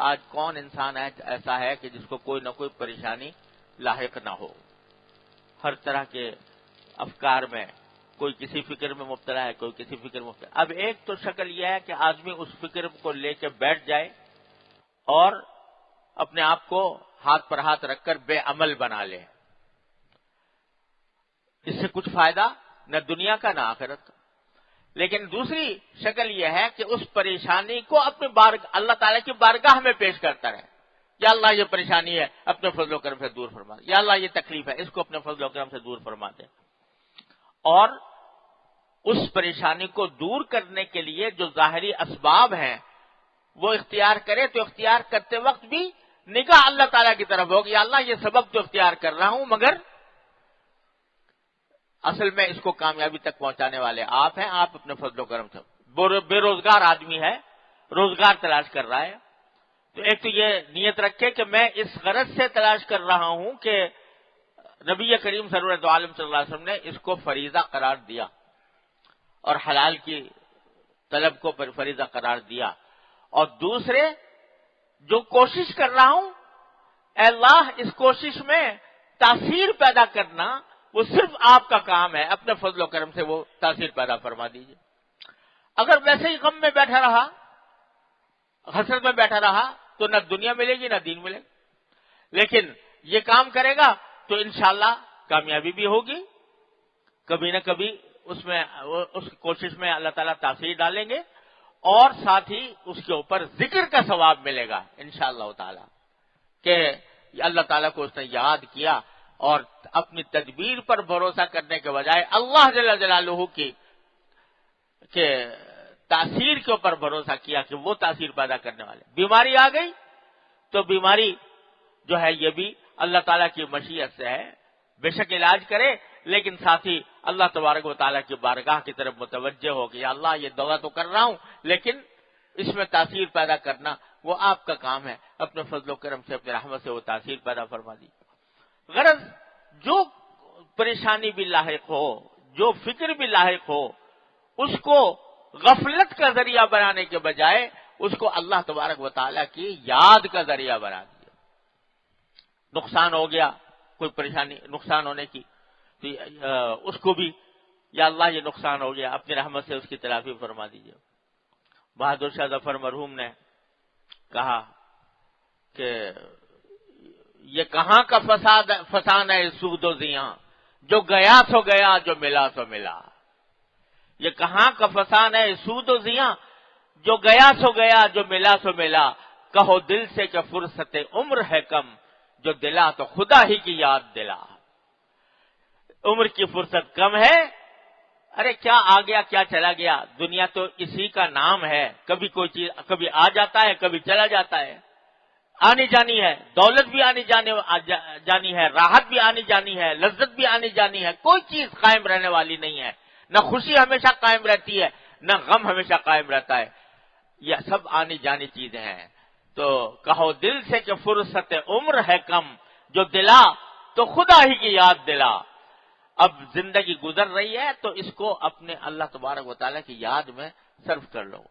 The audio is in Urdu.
آج کون انسان ایسا ہے کہ جس کو کوئی نہ کوئی پریشانی لاحق نہ ہو؟ ہر طرح کے افکار میں کوئی کسی فکر میں مبتلا ہے، کوئی کسی فکر میں مبتلا ہے۔ اب ایک تو شکل یہ ہے کہ آدمی اس فکر کو لے کے بیٹھ جائے اور اپنے آپ کو ہاتھ پر ہاتھ رکھ کر بے عمل بنا لے۔ اس سے کچھ فائدہ نہ دنیا کا نہ آخرت کا۔ لیکن دوسری شکل یہ ہے کہ اس پریشانی کو اپنے اللہ تعالیٰ کی بارگاہ میں پیش کرتا رہے، یا اللہ یہ پریشانی ہے اپنے فضل و کرم سے دور فرما دے، یا اللہ یہ تکلیف ہے اس کو اپنے فضل و کرم سے دور فرما دے، اور اس پریشانی کو دور کرنے کے لیے جو ظاہری اسباب ہیں وہ اختیار کرے، تو اختیار کرتے وقت بھی نگاہ اللہ تعالیٰ کی طرف ہوگی، یا اللہ یہ سبب تو اختیار کر رہا ہوں مگر اصل میں اس کو کامیابی تک پہنچانے والے آپ ہیں، آپ اپنے فضل و کرم سے۔ بے روزگار آدمی ہے، روزگار تلاش کر رہا ہے، تو ایک تو یہ نیت رکھے کہ میں اس غرض سے تلاش کر رہا ہوں کہ نبی کریم سرورت عالم صلی اللہ علیہ وسلم نے اس کو فریضہ قرار دیا اور حلال کی طلب کو فریضہ قرار دیا، اور دوسرے جو کوشش کر رہا ہوں اے اللہ اس کوشش میں تاثیر پیدا کرنا وہ صرف آپ کا کام ہے، اپنے فضل و کرم سے وہ تاثیر پیدا فرما دیجیے۔ اگر ویسے ہی غم میں بیٹھا رہا، حسرت میں بیٹھا رہا تو نہ دنیا ملے گی نہ دین ملے گا، لیکن یہ کام کرے گا تو انشاءاللہ کامیابی بھی ہوگی، کبھی نہ کبھی اس کوشش میں اللہ تعالیٰ تاثیر ڈالیں گے، اور ساتھ ہی اس کے اوپر ذکر کا ثواب ملے گا انشاءاللہ تعالی کہ اللہ تعالیٰ کو اس نے یاد کیا اور اپنی تدبیر پر بھروسہ کرنے کے بجائے اللہ جل جلالہ کی کہ تاثیر کے اوپر بھروسہ کیا کہ وہ تاثیر پیدا کرنے والے۔ بیماری آ گئی تو بیماری جو ہے یہ بھی اللہ تعالیٰ کی مشیت سے ہے، بے شک علاج کرے، لیکن ساتھ ہی اللہ تبارک و تعالیٰ کی بارگاہ کی طرف متوجہ ہو کہ یا اللہ یہ دوا تو کر رہا ہوں لیکن اس میں تاثیر پیدا کرنا وہ آپ کا کام ہے، اپنے فضل و کرم سے اپنے رحمت سے وہ تاثیر پیدا فرما دیجیے۔ غرض جو پریشانی بھی لاحق ہو، جو فکر بھی لاحق ہو، اس کو غفلت کا ذریعہ بنانے کے بجائے اس کو اللہ تبارک و تعالیٰ کی یاد کا ذریعہ بنا دیا۔ نقصان ہو گیا، کوئی پریشانی نقصان ہونے کی، تو اس کو بھی یا اللہ یہ نقصان ہو گیا، اپنی رحمت سے اس کی تلافی فرما دیجیے۔ بہادر شاہ ظفر مرحوم نے کہا کہ یہ کہاں کا فسان ہے سود و زیاں، جو گیا سو گیا جو ملا سو ملا۔ یہ کہاں کا فسان ہے سود و زیاں، جو گیا سو گیا جو ملا سو ملا۔ کہو دل سے کہ فرصت عمر ہے کم، جو دلا تو خدا ہی کی یاد دلا۔ عمر کی فرصت کم ہے، ارے کیا آ گیا کیا چلا گیا، دنیا تو اسی کا نام ہے، کبھی کوئی چیز کبھی آ جاتا ہے کبھی چلا جاتا ہے، آنی جانی ہے، دولت بھی آنی جانی ہے، راحت بھی آنی جانی ہے، لذت بھی آنی جانی ہے، کوئی چیز قائم رہنے والی نہیں ہے، نہ خوشی ہمیشہ قائم رہتی ہے نہ غم ہمیشہ قائم رہتا ہے، یہ سب آنی جانی چیزیں ہیں۔ تو کہو دل سے کہ فرصت عمر ہے کم، جو دلا تو خدا ہی کی یاد دلا۔ اب زندگی گزر رہی ہے تو اس کو اپنے اللہ تبارک و تعالیٰ کی یاد میں صرف کر لو۔